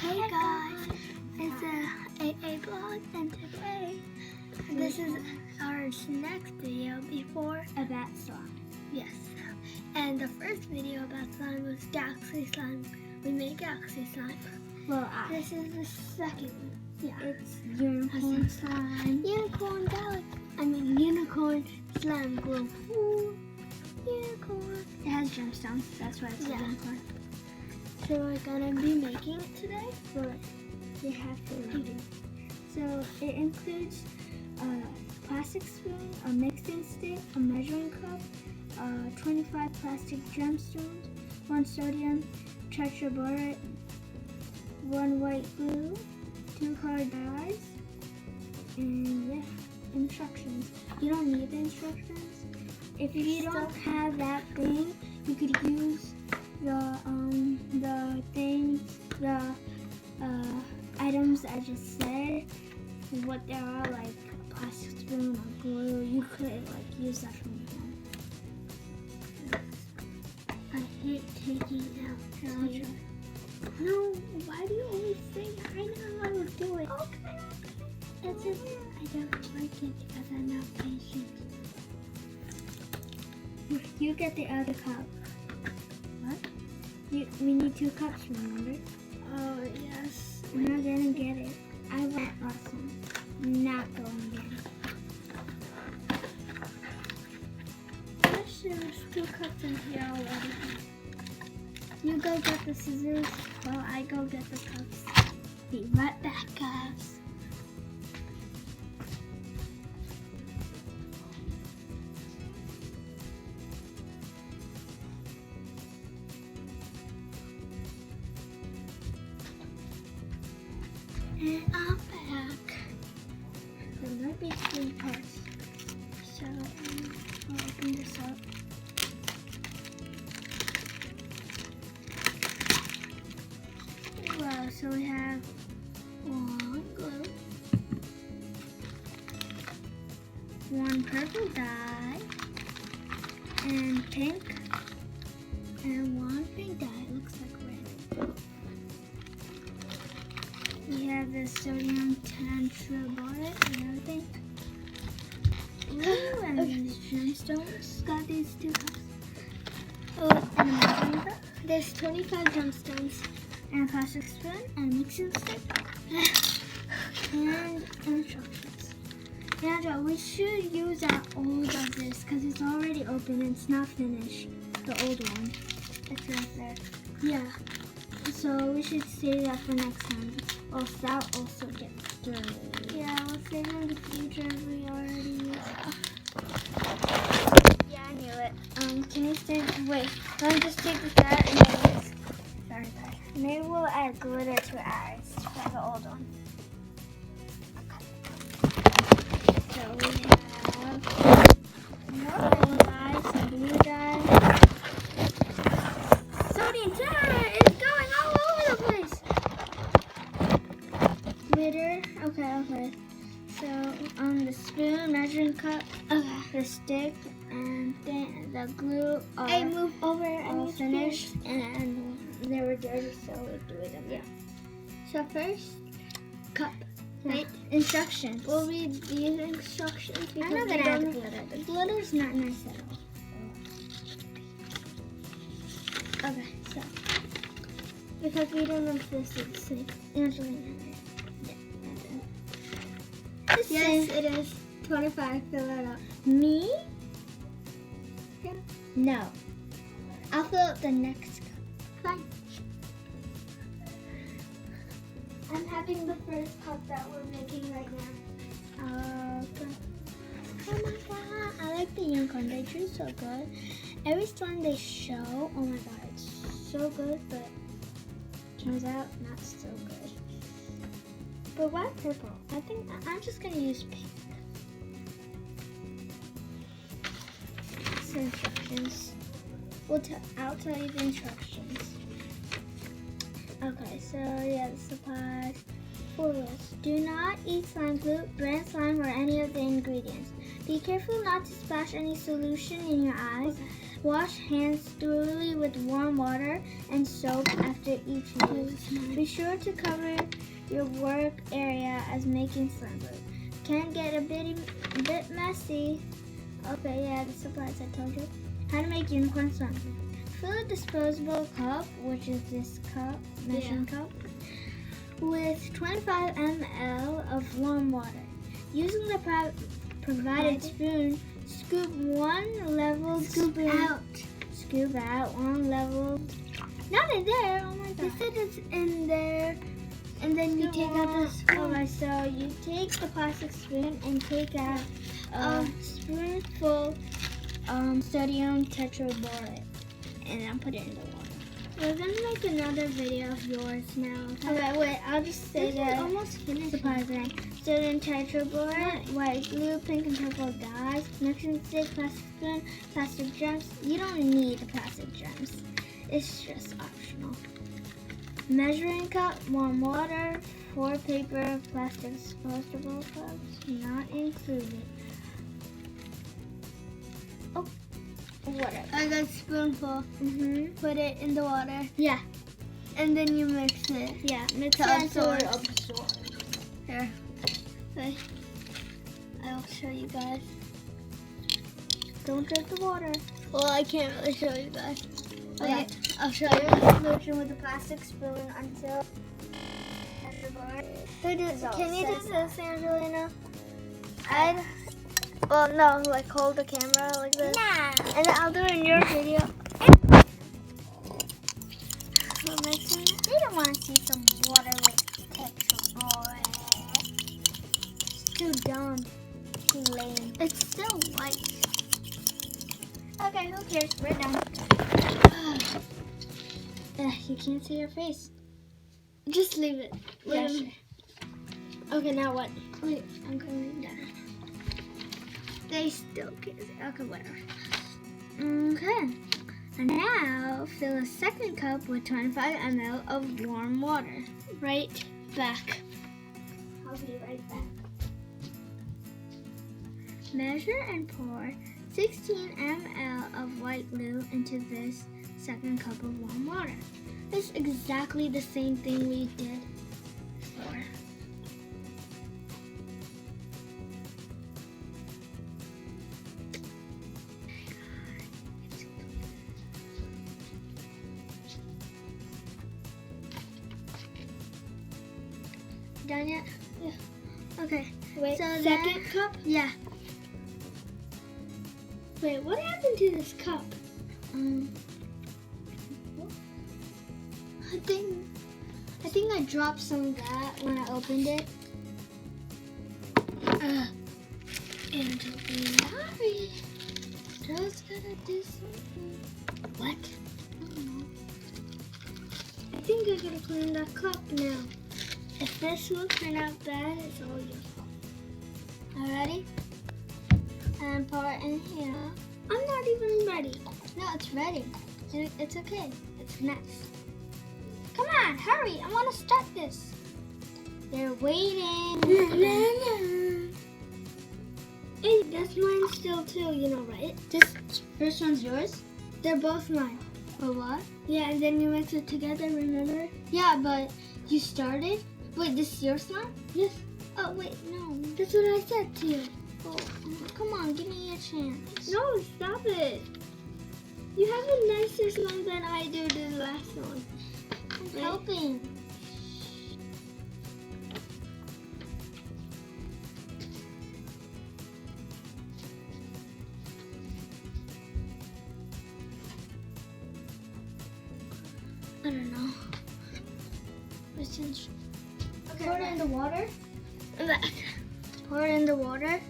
Hey guys, it's a AA blog, and today this is our next video before About slime. yes. And the first video about slime was Galaxy slime. We made Galaxy slime. Well, This is the second one. Yeah. it's unicorn slime. Unicorn unicorn slime glow. Ooh, unicorn. It has gemstones, that's why it's Yeah. a unicorn. So we're gonna be making it today. But you have to read it. So it includes a plastic spoon, a mixing stick, a measuring cup, 25 plastic gemstones, 1 sodium tetraborate, 1 white glue, 2 colored dyes, and yeah, instructions. You don't need the instructions. If you don't have that thing, you could use the items I just said. What they are, like a plastic spoon or glue. You could use that from home. I hate taking it out. Here, I'll try. No, why do you always say that? I know how to do it. Okay. It's just, I don't like it because I'm not patient. You get the other cup. What? We need 2 cups, remember? Oh, yes. We're not gonna get it. I went last time. Not going again. There's 2 cups in here already. You go get the scissors while I go get the cups. Be right back, guys. And I'm back. There might be 3 parts. So I'll open this up. Wow, so we have 1 glue, 1 purple dye, and pink, and 1 pink dye. It looks like red. We have the sodium tetraborate and everything. Ooh, and these gemstones. Got these 2 cups. Oh, and a measuring cup. There's 25 gemstones. And a plastic spoon and a mixing stick. And instructions. Yeah, we should use our old of this because it's already open and it's not finished. The old one. It's right there. Yeah. So we should save that for next time. Or that also gets dirty. Yeah, we'll save it in the future if we already use it. Yeah, I knew it. Can you save? Wait, let me just take this out and then use. Sorry. Maybe we'll add glitter to ours for the old one. So we have more purple dye, some blue dye. Sodium dye is going all over the place. Glitter. Okay. So on the spoon, measuring cup, the stick, and then the glue are move over all finished, and they were dirty, so we threw them. Yeah. So first, cup. Right? Instructions. We'll read these instructions because I'm not we gonna add the don't- glitter. The glitter's not nice at all. Okay, so because we don't know if this is safe. Angelina. Yes, it is 25. Fill it up. Me? Yeah. No. I'll fill up the next cup. Fine. I'm having the first cup that we're making right now. Okay. Oh my god, I like the unicorn. They drew so good. Every slime they show, oh my god, it's so good, but turns out not so good. But why purple? I think I'm just gonna use pink. So instructions. I'll tell you the instructions. Okay, so yeah, the supplies. Full list. Do not eat slime glue, brand slime, or any of the ingredients. Be careful not to splash any solution in your eyes. Wash hands thoroughly with warm water and soap after each use. Be sure to cover your work area as making slime food can get a bit messy. Okay, yeah, the supplies I told you. How to make unicorn slime food. Fill a disposable cup, which is this cup, measuring cup, with 25 ml of warm water. Using the provided spoon, scoop one level spoon out. Scoop out one level. Not in there. Oh my god. They said it's in there, and then you take out the spoon. Okay, so you take the plastic spoon and take out a spoonful sodium tetraborate, and then put it in the water. We're gonna make another video of yours now. Okay, wait. I'll just say This is that. almost finished. Supplies then. Sodium tetraborate, white glue, pink and purple dyes, mixing stick, plastic spoon, plastic gems. You don't need plastic gems. It's just optional. Measuring cup, warm water, 4 paper plastic disposable cups, not included. Oh, whatever. I got a spoonful. Put it in the water, Yeah, and then you mix it. yeah. Mix To it until it absorb. absorbs. Here. Wait. I'll show you guys. Don't drink the water. Well, I can't really show you guys. Okay. Wait, I'll show Stir you. the solution with a plastic spoon until Can you do says this, Angelina? Well, no, like hold the camera like this. Nah. And then I'll do it in your video. We're mixing it. They don't want to see some water with tetraborate. It's too dumb. Too lame. It's still white. Okay, who cares? We're done. You can't see your face. Just leave it. Yeah, Wait, sure. Okay, now what? Wait, I'm going down. They still can't see. Okay, whatever. Okay. And now fill a second cup with 25 ml of warm water. Right back. I'll be right back. Measure and pour 16 ml of white glue into this second cup of warm water. It's exactly the same thing we did before. Done yet? Yeah. Okay. Wait, So second then- cup? Yeah. Wait, what happened to this cup? I think I dropped some of that when I opened it. Angelina. Sorry. Just gotta do something. What? I don't know. I think I gotta clean that cup now. If this will turn out bad, it's all your fault. Alrighty? And pour it in here. I'm not even ready. No, it's ready. It's okay. It's next. Come on, hurry. I want to start this. They're waiting. Hey, that's mine still too, you know, right? This first one's yours? They're both mine. For what? Yeah, and then you mix it together, remember? Yeah, but you started? Wait, this is your slime? Yes. Oh, wait, no. That's what I said to you. Oh, come on, give me a chance. No, stop it. You have a nicer slime than I do to the last one. I'm helping. I don't know. Okay, pour it in the water. Back. Pour it in the water.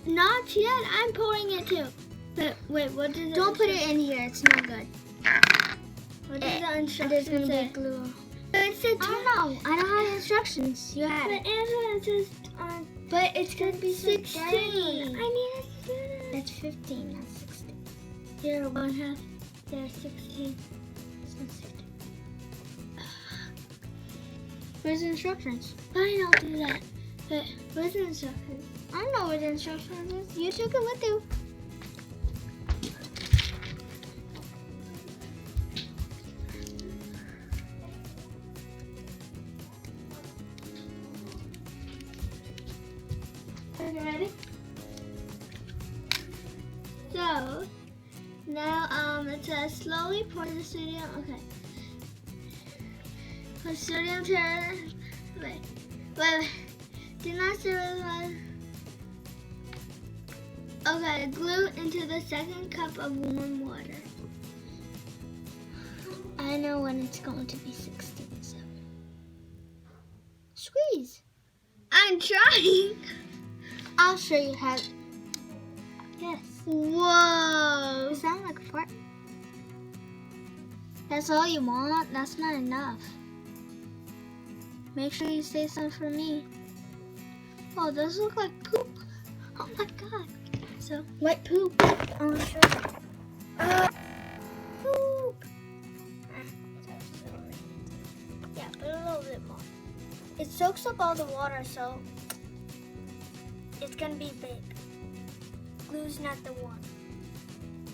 Not yet. I'm pouring it too. But wait, what does it Don't put it in here. It's not good. What does the And there's instructions gonna say? be glue. It said I don't know. I don't have the instructions. You had But it. Angela says, but it's gonna be 16. dirty. I need a spoon. It's 15, not 16. Here, 1/2. There's 16. It's not 16. Where's the instructions? Fine, I'll do that. But where's the instructions? I don't know where the instructions is. You took it with you. slowly pour the sodium. Okay. Put sodium to. Wait. Do not stir. Okay, glue into the second cup of warm water. I know when it's going to be 16. So. Squeeze. I'm trying. I'll show you how. Yes. Whoa. You sound like a fart. That's all you want? That's not enough. Make sure you save some for me. Oh, those look like poop. Oh my god. So, white poop. I want to show you. Poop. Yeah, put a little bit more. It soaks up all the water, so it's gonna be big. Glue's not the one.